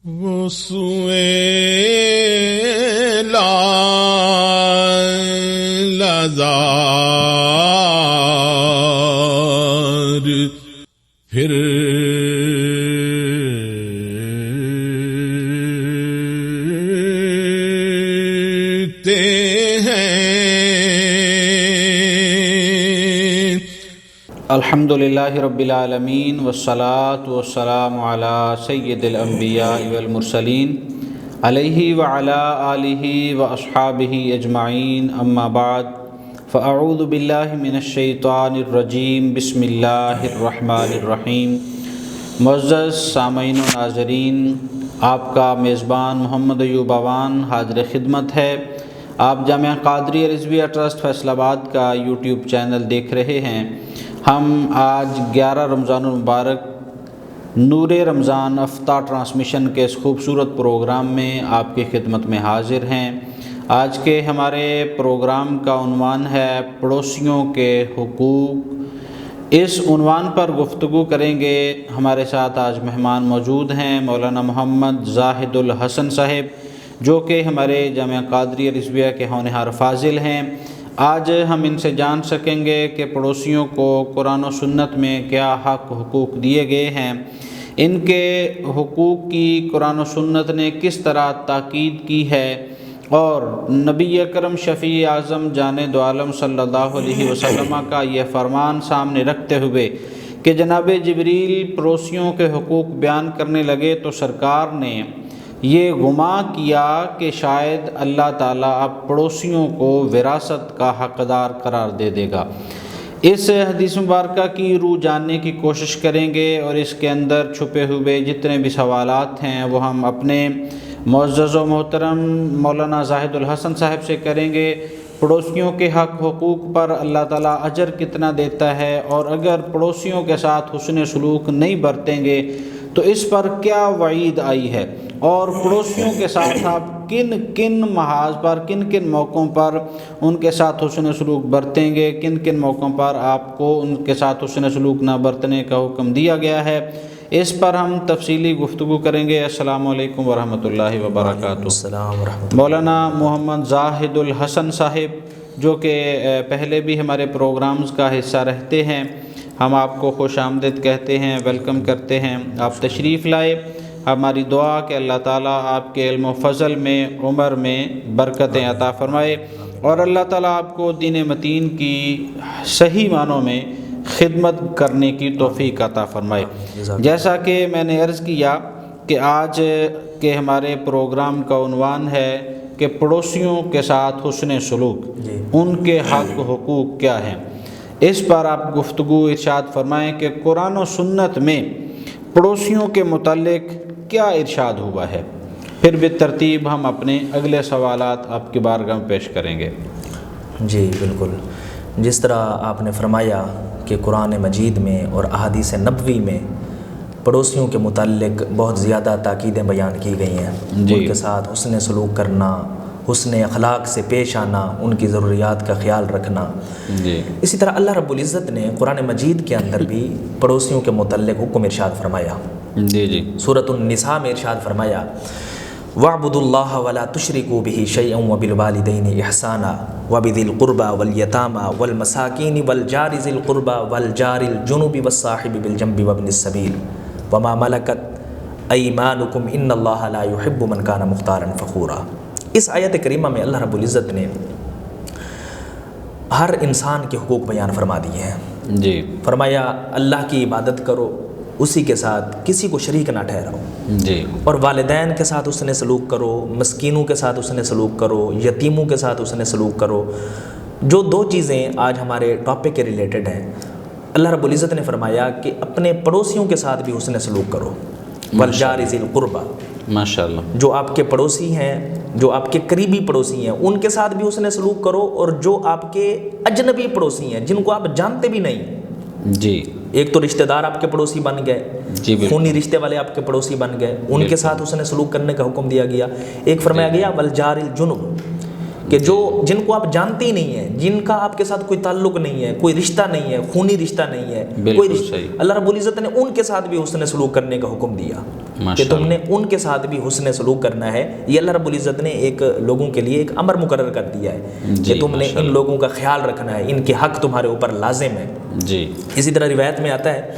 وہ سوئے لازار پھر الحمدللہ رب العالمین والصلاة والسلام علی سید الانبیاء والمرسلین علیہ وعلی آلہ واصحابہ اجمعین اما بعد فاعوذ باللہ من الشیطان الرجیم بسم اللہ الرحمن الرحیم۔ معزز سامعین و ناظرین، آپ کا میزبان محمد ایوب اعوان حاضر خدمت ہے۔ آپ جامعہ قادریہ رضویہ ٹرسٹ فیصل آباد کا یوٹیوب چینل دیکھ رہے ہیں۔ ہم آج 11 رمضان المبارک نور رمضان افطار ٹرانسمیشن کے اس خوبصورت پروگرام میں آپ کی خدمت میں حاضر ہیں۔ آج کے ہمارے پروگرام کا عنوان ہے پڑوسیوں کے حقوق۔ اس عنوان پر گفتگو کریں گے۔ ہمارے ساتھ آج مہمان موجود ہیں مولانا محمد زاہد الحسن صاحب، جو کہ ہمارے جامعہ قادریہ رضویہ کے ہونہار فاضل ہیں۔ آج ہم ان سے جان سکیں گے کہ پڑوسیوں کو قرآن و سنت میں کیا حق حقوق دیے گئے ہیں، ان کے حقوق کی قرآن و سنت نے کس طرح تاکید کی ہے، اور نبی اکرم شفیع اعظم جان دو عالم صلی اللہ علیہ وسلم کا یہ فرمان سامنے رکھتے ہوئے کہ جناب جبریل پڑوسیوں کے حقوق بیان کرنے لگے تو سرکار نے یہ گمان کیا کہ شاید اللہ تعالیٰ اب پڑوسیوں کو وراثت کا حقدار قرار دے دے گا۔ اس حدیث مبارکہ کی روح جاننے کی کوشش کریں گے، اور اس کے اندر چھپے ہوئے جتنے بھی سوالات ہیں وہ ہم اپنے معزز و محترم مولانا زاہد الحسن صاحب سے کریں گے۔ پڑوسیوں کے حق حقوق پر اللہ تعالیٰ اجر کتنا دیتا ہے، اور اگر پڑوسیوں کے ساتھ حسن سلوک نہیں برتیں گے تو اس پر کیا وعید آئی ہے، اور پڑوسیوں کے ساتھ آپ کن کن محاذ پر کن کن موقعوں پر ان کے ساتھ حسن سلوک برتیں گے، کن کن موقعوں پر آپ کو ان کے ساتھ حسن سلوک نہ برتنے کا حکم دیا گیا ہے، اس پر ہم تفصیلی گفتگو کریں گے۔ السلام علیکم ورحمۃ اللہ وبرکاتہ۔ مولانا محمد زاہد الحسن صاحب، جو کہ پہلے بھی ہمارے پروگرامز کا حصہ رہتے ہیں، ہم آپ کو خوش آمدید کہتے ہیں، ویلکم کرتے ہیں۔ آپ تشریف لائے۔ ہماری دعا کہ اللہ تعالیٰ آپ کے علم و فضل میں، عمر میں برکتیں عطا فرمائے، اور اللہ تعالیٰ آپ کو دین متین کی صحیح معنوں میں خدمت کرنے کی توفیق عطا فرمائے۔ جیسا کہ میں نے عرض کیا کہ آج کے ہمارے پروگرام کا عنوان ہے کہ پڑوسیوں کے ساتھ حسن سلوک، ان کے حق حقوق کیا ہیں۔ اس پر آپ گفتگو ارشاد فرمائیں کہ قرآن و سنت میں پڑوسیوں کے متعلق کیا ارشاد ہوا ہے، پھر بالترتیب ہم اپنے اگلے سوالات آپ کی بارگاہ میں پیش کریں گے۔ جی بالکل، جس طرح آپ نے فرمایا کہ قرآن مجید میں اور احادیث نبوی میں پڑوسیوں کے متعلق بہت زیادہ تاکیدیں بیان کی گئی ہیں، ان کے ساتھ حسن سلوک کرنا، حسن اخلاق سے پیش آنا، ان کی ضروریات کا خیال رکھنا۔ اسی طرح اللہ رب العزت نے قرآن مجید کے اندر بھی پڑوسیوں کے متعلق حکم ارشاد فرمایا۔ سورۃ النساء میں ارشاد فرمایا وَاعْبُدُوا اللَّهَ وَلَا تُشْرِكُوا بِهِ شَيْئًا وَبِالْوَالِدَيْنِ إِحْسَانًا وَبِذِي الْقُرْبَى وَالْيَتَامَى وَالْمَسَاكِينِ وَالْجَارِ ذِي الْقُرْبَى وَالْجَارِ الْجُنُبِ وَالصَّاحِبِ بِالْجَنبِ وَابْنِ السَّبِيلِ وَمَا مَلَكَتْ أَيْمَانُكُمْ إِنَّ اللَّهَ لَا يُحِبُّ مَنْ كَانَ مُخْتَالًا فَخُورًا۔ اس آیت کریمہ میں اللہ رب العزت نے ہر انسان کے حقوق بیان فرما دیے ہیں۔ فرمایا اللہ کی عبادت کرو، اسی کے ساتھ کسی کو شریک نہ ٹھہراؤ، اور والدین کے ساتھ حسن سلوک کرو، مسکینوں کے ساتھ حسن سلوک کرو، یتیموں کے ساتھ حسن سلوک کرو۔ جو دو چیزیں آج ہمارے ٹاپک کے ریلیٹڈ ہیں، اللہ رب العزت نے فرمایا کہ اپنے پڑوسیوں کے ساتھ بھی حسن سلوک کرو۔ والجار ذی القربہ، ماشاءاللہ، جو آپ کے پڑوسی ہیں، جو آپ کے قریبی پڑوسی ہیں، ان کے ساتھ بھی حسن سلوک کرو، اور جو آپ کے اجنبی پڑوسی ہیں جن کو آپ جانتے بھی نہیں، ایک تو رشتہ دار آپ کے پڑوسی بن گئے، خونی رشتے والے آپ کے پڑوسی بن گئے، ان کے ساتھ حسن سلوک کرنے کا حکم دیا گیا۔ ایک فرمایا گیا والجار الجنب، کہ جن کو آپ جانتے ہی نہیں ہیں، جن کا آپ کے ساتھ کوئی تعلق نہیں ہے، کوئی رشتہ نہیں ہے، خونی رشتہ نہیں ہے، کوئی رشتہ، اللہ رب العزت نے ان کے ساتھ بھی حسن سلوک کرنے کا حکم دیا کہ تم نے ان کے ساتھ بھی حسن سلوک کرنا ہے۔ یہ اللہ رب العزت نے ایک لوگوں کے لیے ایک امر مقرر کر دیا ہے کہ تم نے ان لوگوں کا خیال رکھنا ہے، ان کے حق تمہارے اوپر لازم ہے۔ اسی طرح روایت میں آتا ہے،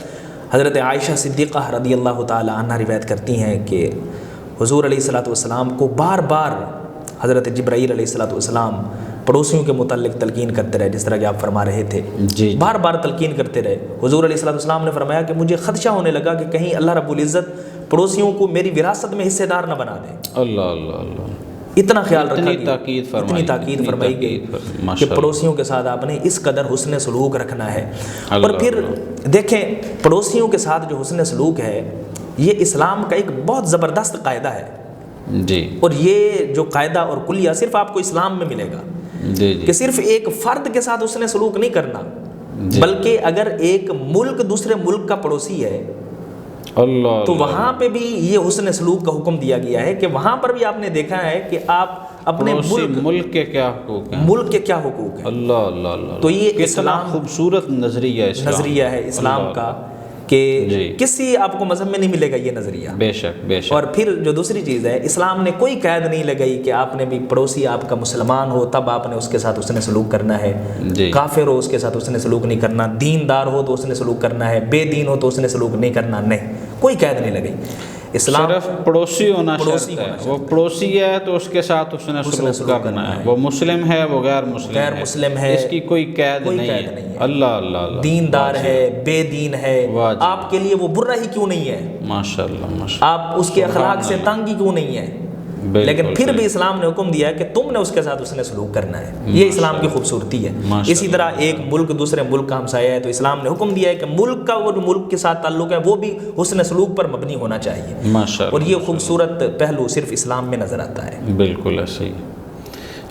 حضرت عائشہ صدیقہ رضی اللہ تعالی عنہ روایت کرتی ہیں کہ حضور علیہ الصلوۃ والسلام کو بار بار حضرت جبرائیل علیہ الصلوۃ والسلام پڑوسیوں کے متعلق تلقین کرتے رہے، جس طرح کہ آپ فرما رہے تھے، بار بار تلقین کرتے رہے۔ حضور علیہ الصلوۃ والسلام نے فرمایا کہ مجھے خدشہ ہونے لگا کہ کہیں اللہ رب العزت پڑوسیوں کو میری وراثت میں حصے دار نہ بنا دے۔ اللہ اللہ اللہ، اتنا خیال رکھا گیا، اتنی تاکید فرمائی گئی کہ پڑوسیوں کے ساتھ آپ نے اس قدر حسن سلوک رکھنا ہے۔ اور پھر دیکھیں، پڑوسیوں کے ساتھ جو حسن سلوک ہے یہ اسلام کا ایک بہت زبردست قاعدہ ہے اور یہ جو قاعدہ اور کلیہ صرف آپ کو اسلام میں ملے گا کہ صرف ایک فرد کے ساتھ حسن سلوک نہیں کرنا، بلکہ اگر ایک ملک دوسرے ملک کا پڑوسی ہے تو وہاں پہ بھی یہ حسن سلوک کا حکم دیا گیا ہے کہ وہاں پر بھی آپ نے دیکھا ہے کہ آپ اپنے ملک کے کیا حقوق ہیں، ملک کے کیا حقوق ہیں۔ اللہ اللہ اللہ، تو یہ اسلام خوبصورت نظریہ ہے اسلام کا کہ کسی آپ کو مذہب میں نہیں ملے گا یہ نظریہ، بے شک۔ اور پھر جو دوسری چیز ہے، اسلام نے کوئی قید نہیں لگائی کہ آپ نے بھی پڑوسی آپ کا مسلمان ہو تب آپ نے اس کے ساتھ حسن سلوک کرنا ہے، کافر ہو اس کے ساتھ حسن سلوک نہیں کرنا، دیندار ہو تو حسن سلوک کرنا ہے، بے دین ہو تو حسن سلوک نہیں کرنا، نہیں، کوئی قید نہیں لگائی۔ اسلام صرف پڑوسی ہونا شرط ہے، وہ پڑوسی ہے تو اس کے ساتھ حسن سلوک کرنا ہے، وہ مسلم ہے وہ غیر مسلم ہے، اس کی کوئی قید نہیں ہے۔ اللہ اللہ اللہ، دیندار ہے، بے دین ہے، آپ کے لیے وہ برا ہی کیوں نہیں ہے، ماشاءاللہ، آپ اس کے اخلاق سے تنگ ہی کیوں نہیں ہے، لیکن پھر بھی اسلام نے حکم دیا ہے کہ تم نے اس کے ساتھ حسن سلوک کرنا ہے۔ یہ اسلام کی خوبصورتی ہے۔ اسی طرح ایک ملک دوسرے ملک کا ہمسایہ ہے تو اسلام نے حکم دیا ہے کہ ملک کا وہ ملک کے ساتھ تعلق ہے وہ بھی حسن سلوک پر مبنی ہونا چاہیے، اور یہ خوبصورت پہلو صرف اسلام میں نظر آتا ہے۔ بالکل ایسے ہی،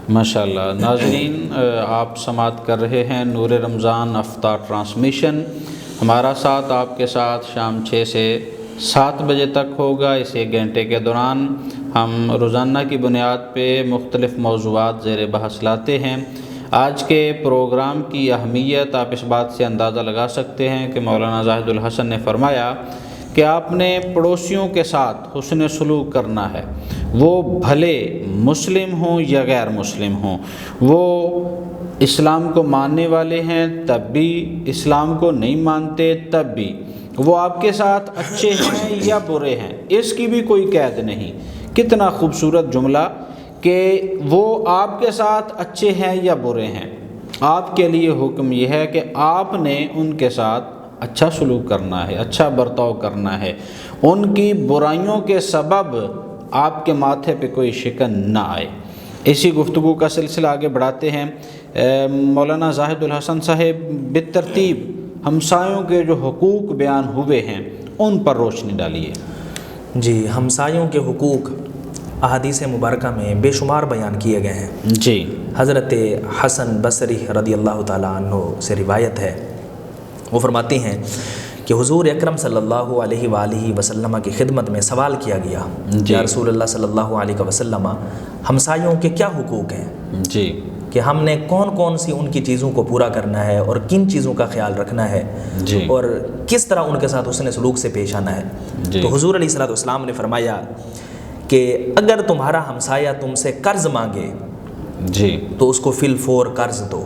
ماشاءاللہ۔ ناظرین، آپ سماعت کر رہے ہیں نور رمضان افطار ٹرانسمیشن۔ ہمارا ساتھ آپ کے ساتھ شام 6 سے 7 بجے تک ہوگا۔ اس 1 گھنٹے کے دوران ہم روزانہ کی بنیاد پہ مختلف موضوعات زیر بحث لاتے ہیں۔ آج کے پروگرام کی اہمیت آپ اس بات سے اندازہ لگا سکتے ہیں کہ مولانا زاہد الحسن نے فرمایا کہ آپ نے پڑوسیوں کے ساتھ حسن سلوک کرنا ہے، وہ بھلے مسلم ہوں یا غیر مسلم ہوں، وہ اسلام کو ماننے والے ہیں تب بھی، اسلام کو نہیں مانتے تب بھی، وہ آپ کے ساتھ اچھے ہیں یا برے ہیں، اس کی بھی کوئی قید نہیں۔ کتنا خوبصورت جملہ کہ وہ آپ کے ساتھ اچھے ہیں یا برے ہیں، آپ کے لیے حکم یہ ہے کہ آپ نے ان کے ساتھ اچھا سلوک کرنا ہے، اچھا برتاؤ کرنا ہے، ان کی برائیوں کے سبب آپ کے ماتھے پہ کوئی شکن نہ آئے۔ اسی گفتگو کا سلسلہ آگے بڑھاتے ہیں۔ مولانا زاہد الحسن صاحب بالترتیب ہمسایوں کے جو حقوق بیان ہوئے ہیں ان پر روشنی ڈالیے۔ جی، ہمسایوں کے حقوق احادیث مبارکہ میں بے شمار بیان کیے گئے ہیں۔ جی، حضرت حسن بصری رضی اللہ تعالیٰ عنہ سے روایت ہے، وہ فرماتے ہیں کہ حضور اکرم صلی اللہ علیہ وآلہ وسلم کی خدمت میں سوال کیا گیا، یا رسول اللہ صلی اللہ علیہ وسلم، ہمسایوں کے کیا حقوق ہیں؟ جی، کہ ہم نے کون کون سی ان کی چیزوں کو پورا کرنا ہے اور کن چیزوں کا خیال رکھنا ہے، اور کس طرح ان کے ساتھ حسن سلوک سے پیش آنا ہے۔ تو حضور علیہ الصلوۃ والسلام نے فرمایا کہ اگر تمہارا ہمسایہ تم سے قرض مانگے تو اس کو فی الفور قرض دو۔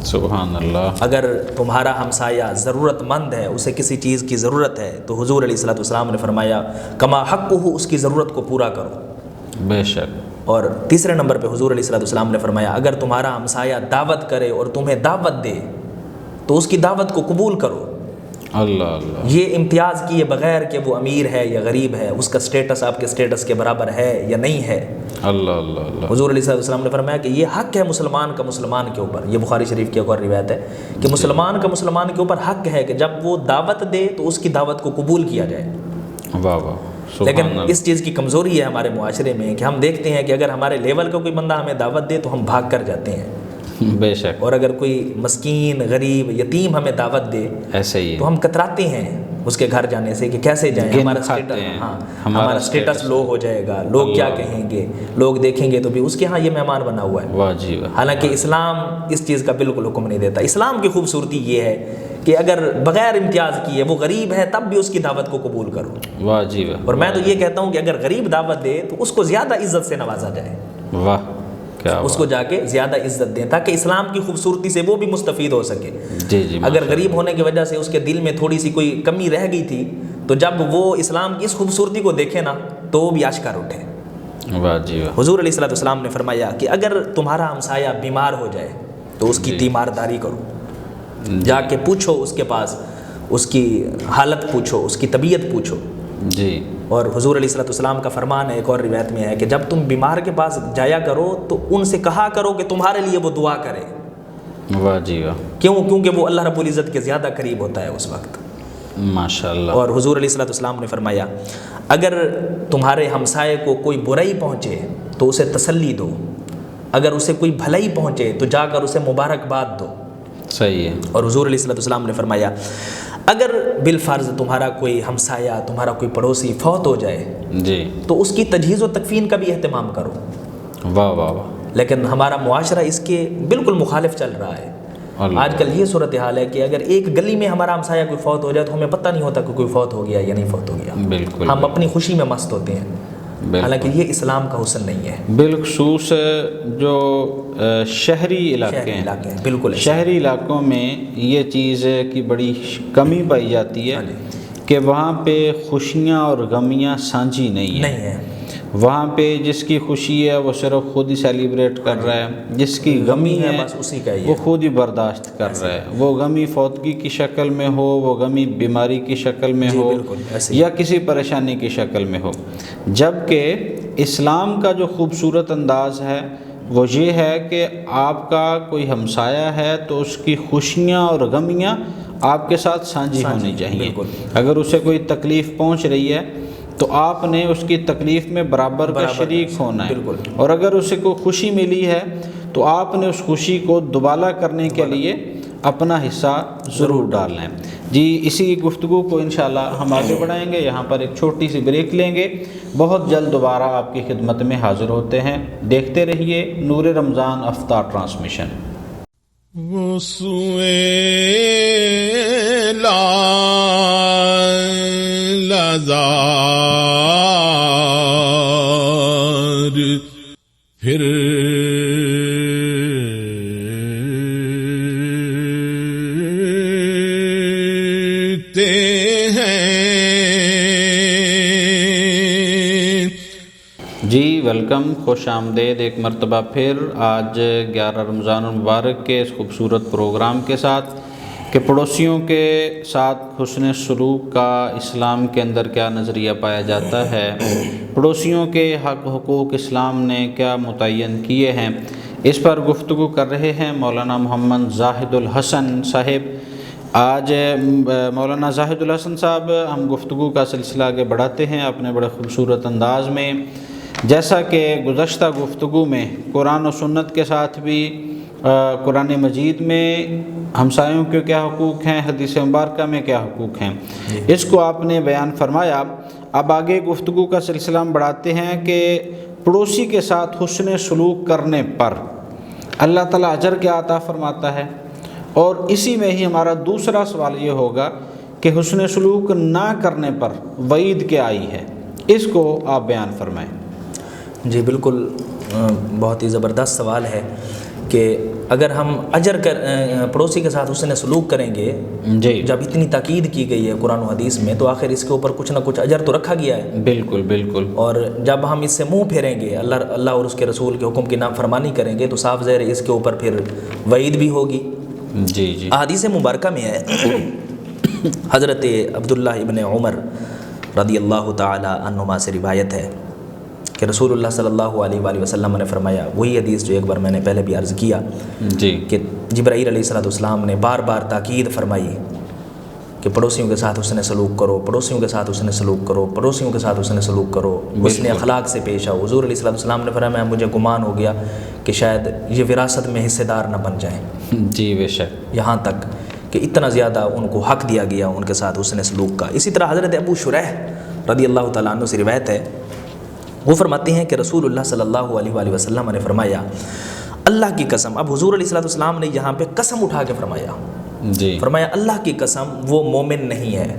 سبحان اللہ۔ اگر تمہارا ہمسایہ ضرورت مند ہے، اسے کسی چیز کی ضرورت ہے، تو حضور علیہ الصلوۃ والسلام نے فرمایا کما حقہ، اس کی ضرورت کو پورا کرو۔ بے شک۔ اور تیسرے نمبر پہ حضور علیہ الصلوۃ والسلام نے فرمایا اگر تمہارا ہمسایہ دعوت کرے اور تمہیں دعوت دے تو اس کی دعوت کو قبول کرو۔ اللہ اللہ، یہ امتیاز کیے بغیر کہ وہ امیر ہے یا غریب ہے، اس کا سٹیٹس آپ کے سٹیٹس کے برابر ہے یا نہیں ہے۔ اللہ اللہ اللہ۔ حضور علیہ السلام نے فرمایا کہ یہ حق ہے مسلمان کا مسلمان کے اوپر، یہ بخاری شریف کی ایک اور روایت ہے کہ مسلمان کا مسلمان کے اوپر حق ہے کہ جب وہ دعوت دے تو اس کی دعوت کو قبول کیا جائے۔ واہ واہ۔ لیکن اس چیز کی کمزوری ہے ہمارے معاشرے میں کہ ہم دیکھتے ہیں کہ اگر ہمارے لیول کا کوئی بندہ ہمیں دعوت دے تو ہم بھاگ کر جاتے ہیں، بے شک، اور اگر کوئی مسکین غریب یتیم ہمیں دعوت دے ایسے ہی تو ہم کتراتے ہیں اس کے گھر جانے سے کہ کیسے جائیں، ہمارا اسٹیٹس لو ہو جائے گا، لوگ کیا کہیں گے، لوگ دیکھیں گے تو بھی اس کے ہاں یہ مہمان بنا ہوا ہے۔ واہ جی واہ۔ حالانکہ اسلام اس چیز کا بالکل حکم نہیں دیتا۔ اسلام کی خوبصورتی یہ ہے کہ اگر بغیر امتیاز کیے وہ غریب ہے تب بھی اس کی دعوت کو قبول کرو۔ واہ جی واہ۔ اور میں تو یہ کہتا ہوں کہ اگر غریب دعوت دے تو اس کو زیادہ عزت سے نوازا جائے، واہ کیا اس کو جا کے زیادہ عزت دیں تاکہ اسلام کی خوبصورتی سے وہ بھی مستفید ہو سکے۔ جی جی۔ اگر غریب ہونے کی وجہ سے اس کے دل میں تھوڑی سی کوئی کمی رہ گئی تھی تو جب وہ اسلام کی اس خوبصورتی کو دیکھے نا تو وہ بھی اشکار اٹھے۔ واہ جی واہ۔ حضور علیہ الصلوۃ والسلام نے فرمایا کہ اگر تمہارا ہمسایہ بیمار ہو جائے تو اس کی تیمارداری کرو، جا کے پوچھو اس کے پاس، اس کی حالت پوچھو، اس کی طبیعت پوچھو۔ جی۔ اور حضور علیہ الصلوۃ والسلام کا فرمان ہے ایک اور روایت میں ہے کہ جب تم بیمار کے پاس جایا کرو تو ان سے کہا کرو کہ تمہارے لیے وہ دعا کرے۔ واہ جی واہ۔ کیونکہ وہ اللہ رب العزت کے زیادہ قریب ہوتا ہے اس وقت۔ ماشاء اللہ۔ اور حضور علیہ الصلوۃ والسلام نے فرمایا اگر تمہارے ہمسائے کو کوئی برائی پہنچے تو اسے تسلی دو، اگر اسے کوئی بھلائی پہنچے تو جا کر اسے مبارکباد دو۔ صحیح ہے۔ اور حضور علیہ الصلوۃ والسلام نے فرمایا اگر بالفرض تمہارا کوئی ہمسایہ، تمہارا کوئی پڑوسی فوت ہو جائے جی تو اس کی تجہیز و تکفین کا بھی اہتمام کرو۔ واہ واہ واہ۔ لیکن ہمارا معاشرہ اس کے بالکل مخالف چل رہا ہے۔ آج کل یہ صورتحال ہے کہ اگر ایک گلی میں ہمارا ہمسایہ کوئی فوت ہو جائے تو ہمیں پتہ نہیں ہوتا کہ کوئی فوت ہو گیا یا نہیں فوت ہو گیا۔ بالکل۔ ہم اپنی خوشی میں مست ہوتے ہیں، حالانکہ یہ اسلام کا حسن نہیں ہے۔ بالخصوص جو شہری علاقے ہیں، بالکل شہری علاقوں میں یہ چیز کی بڑی کمی پائی جاتی ہے کہ وہاں پہ خوشیاں اور غمیاں سانجھی نہیں ہیں۔ وہاں پہ جس کی خوشی ہے وہ صرف خود ہی سیلیبریٹ کر رہا ہے، جس کی غمی ہے بس اسی کا وہ خود ہی برداشت کر رہا ہے۔ وہ غمی فوتگی کی شکل میں ہو، وہ غمی بیماری کی شکل میں ہو، یا کسی پریشانی کی شکل میں ہو۔ جبکہ اسلام کا جو خوبصورت انداز ہے وہ یہ ہے کہ آپ کا کوئی ہمسایہ ہے تو اس کی خوشیاں اور غمیاں آپ کے ساتھ سانجھی ہونی چاہیے۔ اگر اسے کوئی تکلیف پہنچ رہی ہے تو آپ نے اس کی تکلیف میں برابر کا شریک ہونا ہے، اور اگر اسے کوئی خوشی ملی ہے تو آپ نے اس خوشی کو دوبالا کرنے کے لیے اپنا حصہ ضرور ڈالنا ہے۔ جی اسی گفتگو کو انشاءاللہ ہم آگے بڑھائیں گے، یہاں پر ایک چھوٹی سی بریک لیں گے، بہت جلد دوبارہ آپ کی خدمت میں حاضر ہوتے ہیں۔ دیکھتے رہیے نور رمضان افطار ٹرانسمیشن۔ وہ سوئے لازار پھر جی ویلکم، خوش آمدید ایک مرتبہ پھر آج 11 رمضان المبارک کے اس خوبصورت پروگرام کے ساتھ کہ پڑوسیوں کے ساتھ حسن سلوک کا اسلام کے اندر کیا نظریہ پایا جاتا ہے، پڑوسیوں کے حق حقوق اسلام نے کیا متعین کیے ہیں، اس پر گفتگو کر رہے ہیں مولانا محمد زاہد الحسن صاحب۔ آج مولانا زاہد الحسن صاحب ہم گفتگو کا سلسلہ آگے بڑھاتے ہیں اپنے بڑے خوبصورت انداز میں۔ جیسا کہ گزشتہ گفتگو میں قرآن و سنت کے ساتھ بھی قرآن مجید میں ہمسایوں کے کیا حقوق ہیں، حدیث مبارکہ میں کیا حقوق ہیں، اس کو آپ نے بیان فرمایا۔ اب آگے گفتگو کا سلسلہ ہم بڑھاتے ہیں کہ پڑوسی کے ساتھ حسن سلوک کرنے پر اللہ تعالیٰ اجر کیا عطا فرماتا ہے، اور اسی میں ہی ہمارا دوسرا سوال یہ ہوگا کہ حسن سلوک نہ کرنے پر وعید کیا آئی ہے، اس کو آپ بیان فرمائیں۔ جی بالکل، بہت ہی زبردست سوال ہے کہ اگر ہم پڑوسی کے ساتھ حسن سلوک کریں گے، جی جب اتنی تاکید کی گئی ہے قرآن و حدیث میں تو آخر اس کے اوپر کچھ نہ کچھ اجر تو رکھا گیا ہے۔ بالکل بالکل۔ اور جب ہم اس سے منہ پھیریں گے، اللہ اور اس کے رسول کے حکم کی نافرمانی کریں گے تو صاف ظاہر ہے اس کے اوپر پھر وعید بھی ہوگی۔ جی جی۔ احادیث مبارکہ میں ہے، حضرت عبداللہ ابن عمر رضی اللہ تعالی عنہما سے روایت ہے کہ رسول اللہ صلی اللہ علیہ وآلہ وسلم نے فرمایا، وہی حدیث جو ایک بار میں نے پہلے بھی عرض کیا جی، کہ جبرائیل علیہ السلام نے بار بار تاکید فرمائی کہ پڑوسیوں کے ساتھ حسن سلوک کرو، پڑوسیوں کے ساتھ حسن سلوک کرو، پڑوسیوں کے ساتھ حسن سلوک کرو، حسن اخلاق سے پیش آؤ۔ حضور علیہ السلام نے فرمایا مجھے گمان ہو گیا کہ شاید یہ وراثت میں حصے دار نہ بن جائیں۔ جی بے شک۔ یہاں تک کہ اتنا زیادہ ان کو حق دیا گیا ان کے ساتھ حسن سلوک کا۔ اسی طرح حضرت ابو شریح رضی اللہ تعالیٰ عنہ سے روایت ہے، وہ فرماتے ہیں کہ رسول اللہ صلی اللہ علیہ وآلہ وسلم نے فرمایا اللہ کی قسم، اب حضور علیہ السلام نے یہاں پہ قسم اٹھا کے فرمایا، جی فرمایا اللہ کی قسم وہ مومن نہیں ہے،